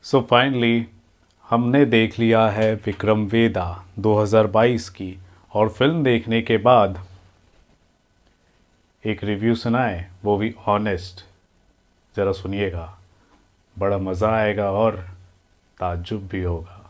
So finally हमने देख लिया है विक्रम वेदा 2022 की। और फिल्म देखने के बाद एक रिव्यू सुनाए, वो भी ऑनेस्ट। ज़रा सुनिएगा, बड़ा मज़ा आएगा और ताज्जुब भी होगा।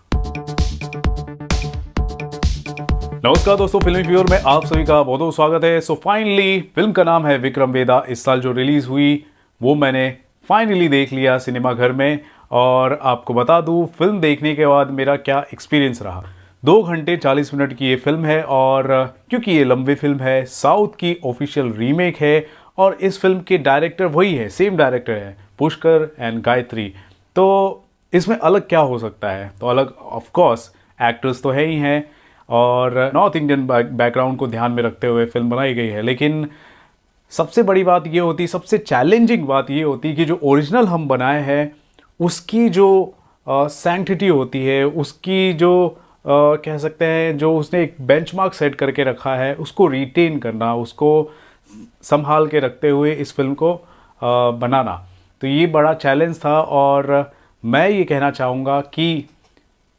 नमस्कार दोस्तों, फिल्मी व्यूअर में आप सभी का बहुत बहुत स्वागत है। सो फाइनली फिल्म का नाम है विक्रम वेदा। इस साल जो रिलीज़ हुई वो मैंने फाइनली देख लिया सिनेमा घर में। और आपको बता दूं, फिल्म देखने के बाद मेरा क्या एक्सपीरियंस रहा। 2 घंटे 40 मिनट की ये फिल्म है और क्योंकि ये लंबी फिल्म है, साउथ की ऑफिशियल रीमेक है और इस फिल्म के डायरेक्टर वही है, सेम डायरेक्टर है, पुष्कर एंड गायत्री। तो इसमें अलग क्या हो सकता है? तो अलग ऑफ कोर्स एक्टर्स तो है ही हैं और नॉर्थ इंडियन बैकग्राउंड को ध्यान में रखते हुए फिल्म बनाई गई है। लेकिन सबसे बड़ी बात ये होती, सबसे चैलेंजिंग बात ये होती कि जो ओरिजिनल हम बनाए हैं उसकी जो सैंक्टिटी होती है, उसकी जो कह सकते हैं जो उसने एक बेंचमार्क सेट करके रखा है, उसको रिटेन करना, उसको संभाल के रखते हुए इस फिल्म को बनाना, तो ये बड़ा चैलेंज था। और मैं ये कहना चाहूँगा कि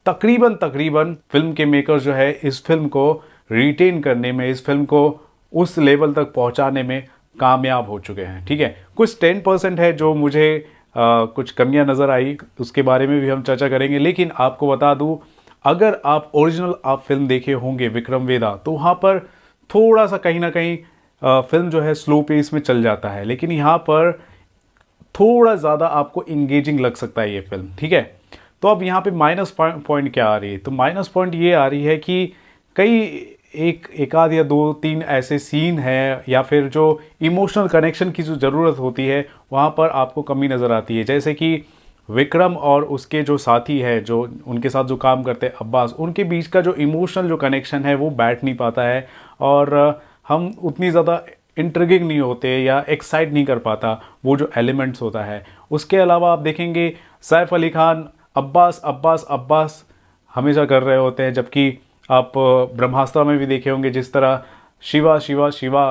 तकरीबन फिल्म के मेकर्स जो है इस फिल्म को रिटेन करने में, इस फिल्म को उस लेवल तक पहुंचाने में कामयाब हो चुके हैं। ठीक है, कुछ 10% है जो मुझे कुछ कमियां नज़र आई, उसके बारे में भी हम चर्चा करेंगे। लेकिन आपको बता दूं, अगर आप ओरिजिनल फिल्म देखे होंगे विक्रम वेदा, तो वहाँ पर थोड़ा सा कहीं ना कहीं फिल्म जो है स्लो पेस में चल जाता है, लेकिन यहाँ पर थोड़ा ज़्यादा आपको इंगेजिंग लग सकता है ये फिल्म। ठीक है, तो अब यहाँ पे माइनस पॉइंट क्या आ रही है? तो माइनस पॉइंट ये आ रही है कि कई एक आध या 2-3 ऐसे सीन हैं या फिर जो इमोशनल कनेक्शन की जो ज़रूरत होती है वहाँ पर आपको कमी नज़र आती है। जैसे कि विक्रम और उसके जो साथी है, जो उनके साथ जो काम करते हैं अब्बास, उनके बीच का जो इमोशनल जो कनेक्शन है वो बैठ नहीं पाता है और हम उतनी ज़्यादा इंट्रिगिंग नहीं होते या एक्साइट नहीं कर पाता वो जो एलिमेंट्स होता है। उसके अलावा आप देखेंगे सैफ अली खान अब्बास अब्बास अब्बास हमेशा कर रहे होते हैं, जबकि आप ब्रह्मास्त्र में भी देखे होंगे जिस तरह शिवा शिवा शिवा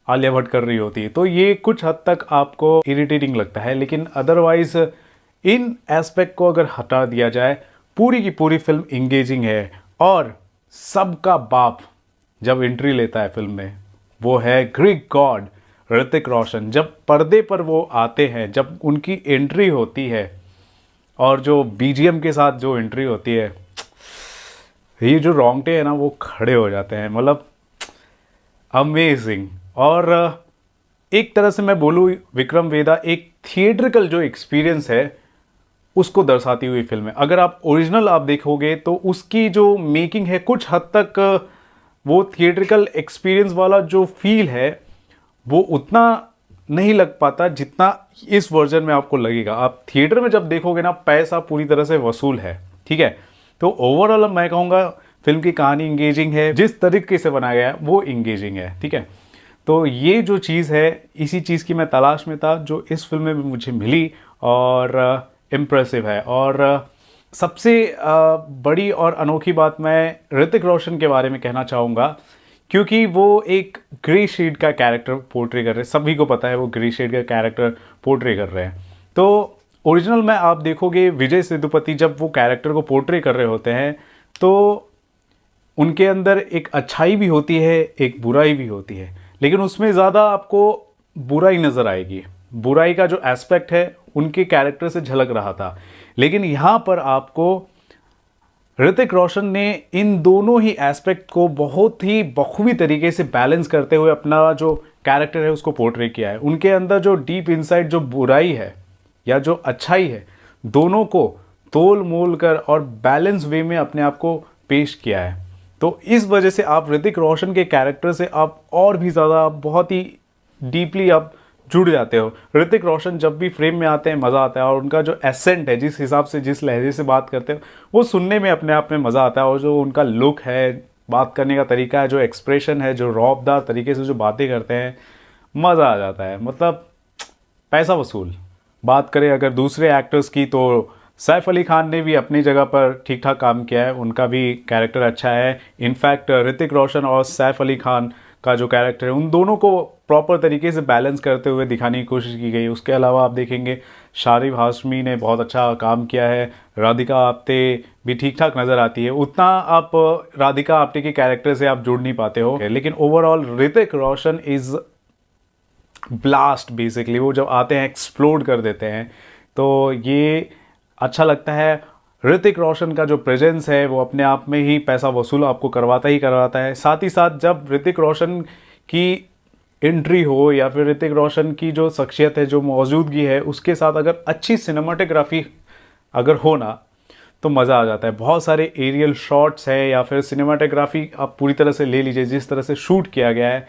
आलिया भट्ट कर रही होती है। तो ये कुछ हद तक आपको इरिटेटिंग लगता है, लेकिन अदरवाइज इन एस्पेक्ट को अगर हटा दिया जाए, पूरी की पूरी फिल्म इंगेजिंग है। और सबका बाप जब एंट्री लेता है फिल्म में, वो है ग्रीक गॉड ऋतिक रोशन। जब पर्दे पर वो आते हैं, जब उनकी एंट्री होती है और जो बीजीएम के साथ जो एंट्री होती है, ये जो रोंगटे हैं ना वो खड़े हो जाते हैं। मतलब अमेजिंग। और एक तरह से मैं बोलूँ, विक्रम वेदा एक थिएट्रिकल जो एक्सपीरियंस है उसको दर्शाती हुई फिल्म है। अगर आप ओरिजिनल आप देखोगे तो उसकी जो मेकिंग है कुछ हद तक वो थिएट्रिकल एक्सपीरियंस वाला जो फील है वो उतना नहीं लग पाता जितना इस वर्जन में आपको लगेगा। आप थिएटर में जब देखोगे ना, पैसा पूरी तरह से वसूल है। ठीक है, तो ओवरऑल मैं कहूँगा फिल्म की कहानी इंगेजिंग है, जिस तरीके से बनाया गया है वो इंगेजिंग है। ठीक है, तो ये जो चीज़ है, इसी चीज़ की मैं तलाश में था, जो इस फिल्म में भी मुझे मिली और इम्प्रेसिव है। और सबसे बड़ी और अनोखी बात मैं ऋतिक रोशन के बारे में कहना चाहूँगा, क्योंकि वो एक ग्रे शेड का कैरेक्टर पोर्ट्रे कर रहे हैं। सभी को पता है वो ग्रे शेड का कैरेक्टर पोर्ट्रे कर रहे हैं। तो ओरिजिनल में आप देखोगे विजय सेतुपति जब वो कैरेक्टर को पोर्ट्रे कर रहे होते हैं तो उनके अंदर एक अच्छाई भी होती है, एक बुराई भी होती है, लेकिन उसमें ज़्यादा आपको बुराई नज़र आएगी। बुराई का जो एस्पेक्ट है उनके कैरेक्टर से झलक रहा था। लेकिन यहाँ पर आपको ऋतिक रोशन ने इन दोनों ही एस्पेक्ट को बहुत ही बखूबी तरीके से बैलेंस करते हुए अपना जो कैरेक्टर है उसको पोर्ट्रे किया है। उनके अंदर जो डीप इनसाइड जो बुराई है या जो अच्छाई है, दोनों को तोल मोल कर और बैलेंस वे में अपने आप को पेश किया है। तो इस वजह से आप ऋतिक रोशन के कैरेक्टर से आप और भी ज़्यादा बहुत ही डीपली आप जुड़ जाते हो। ऋतिक रोशन जब भी फ्रेम में आते हैं मज़ा आता है, और उनका जो एसेंट है, जिस हिसाब से जिस लहजे से बात करते हैं, वो सुनने में अपने आप में मज़ा आता है। और जो उनका लुक है, बात करने का तरीका है, जो एक्सप्रेशन है, जो रौबदार तरीके से जो बातें करते हैं, मज़ा आ जाता है। मतलब पैसा वसूल। बात करें अगर दूसरे एक्टर्स की, तो सैफ अली खान ने भी अपनी जगह पर ठीक ठाक काम किया है, उनका भी कैरेक्टर अच्छा है। इनफैक्ट ऋतिक रोशन और सैफ अली खान का जो कैरेक्टर है, उन दोनों को प्रॉपर तरीके से बैलेंस करते हुए दिखाने की कोशिश की गई। उसके अलावा आप देखेंगे शारिब हाशमी ने बहुत अच्छा काम किया है, राधिका आप्टे भी ठीक ठाक नज़र आती है। उतना आप राधिका आप्टे के कैरेक्टर से आप जुड़ नहीं पाते हो, लेकिन overall Hrithik Roshan is blast basically. वो जब आते हैं एक्सप्लोड कर देते हैं, तो ये अच्छा लगता है। ऋतिक रोशन का जो प्रेजेंस है वो अपने आप में ही पैसा वसूल आपको करवाता ही करवाता है। साथ ही साथ जब ऋतिक रोशन की एंट्री हो या फिर ऋतिक रोशन की जो शख्सियत है, जो मौजूदगी है, उसके साथ अगर अच्छी सिनेमाटोग्राफी अगर हो ना, तो मज़ा आ जाता है। बहुत सारे एरियल शॉट्स है या फिर सिनेमाटोग्राफी आप पूरी तरह से ले लीजिए, जिस तरह से शूट किया गया है,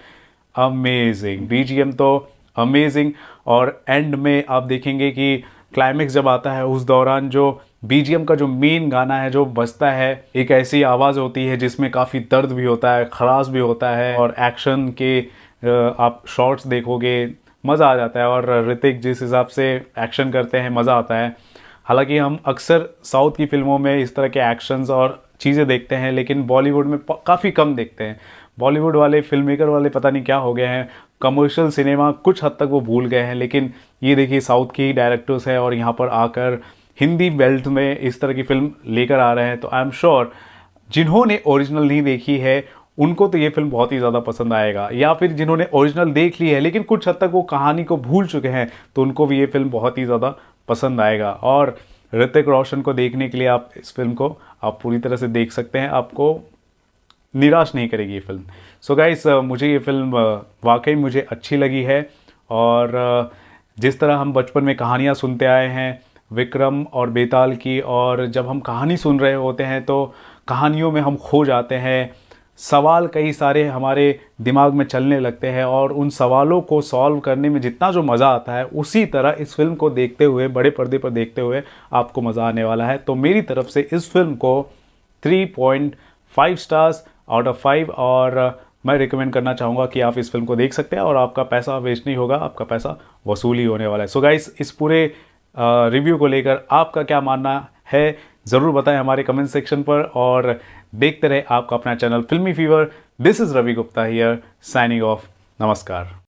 अमेजिंग। बीजीएम तो अमेजिंग। और एंड में आप देखेंगे कि क्लाइमेक्स जब आता है, उस दौरान जो बीजीएम का जो मेन गाना है जो बजता है, एक ऐसी आवाज़ होती है जिसमें काफ़ी दर्द भी होता है, खराश भी होता है, और एक्शन के आप शॉट्स देखोगे, मज़ा आ जाता है। और ऋतिक जिस हिसाब से एक्शन करते हैं, मज़ा आता है। हालांकि हम अक्सर साउथ की फिल्मों में इस तरह के एक्शंस और चीज़ें देखते हैं, लेकिन बॉलीवुड में काफ़ी कम देखते हैं। बॉलीवुड वाले फिल्म मेकर वाले पता नहीं क्या हो गए हैं, कमर्शियल सिनेमा कुछ हद तक वो भूल गए हैं। लेकिन ये देखिए साउथ के ही डायरेक्टर्स हैं और यहाँ पर आकर हिंदी बेल्ट में इस तरह की फिल्म लेकर आ रहे हैं। तो आई एम श्योर जिन्होंने ओरिजिनल नहीं देखी है उनको तो ये फिल्म बहुत ही ज़्यादा पसंद आएगा, या फिर जिन्होंने ओरिजिनल देख ली है लेकिन कुछ हद तक वो कहानी को भूल चुके हैं, तो उनको भी ये फिल्म बहुत ही ज़्यादा पसंद आएगा। और ऋतिक रोशन को देखने के लिए आप इस फिल्म को आप पूरी तरह से देख सकते हैं, आपको निराश नहीं करेगी ये फिल्म। सो गाइस, मुझे ये फिल्म वाकई मुझे अच्छी लगी है। और जिस तरह हम बचपन में कहानियाँ सुनते आए हैं विक्रम और बेताल की, और जब हम कहानी सुन रहे होते हैं तो कहानियों में हम खो जाते हैं, सवाल कई सारे हमारे दिमाग में चलने लगते हैं, और उन सवालों को सॉल्व करने में जितना जो मज़ा आता है, उसी तरह इस फिल्म को देखते हुए, बड़े पर्दे पर देखते हुए आपको मज़ा आने वाला है। तो मेरी तरफ से इस फिल्म को 3.5 स्टार्स आउट ऑफ 5, और मैं रिकमेंड करना चाहूँगा कि आप इस फिल्म को देख सकते हैं और आपका पैसा वेस्ट नहीं होगा, आपका पैसा वसूल ही होने वाला है। सो गाइस, इस पूरे रिव्यू को लेकर आपका क्या मानना है ज़रूर बताएं हमारे कमेंट सेक्शन पर, और देखते रहे आपका अपना channel Filmi Fever. This is Ravi Gupta here, signing off. नमस्कार।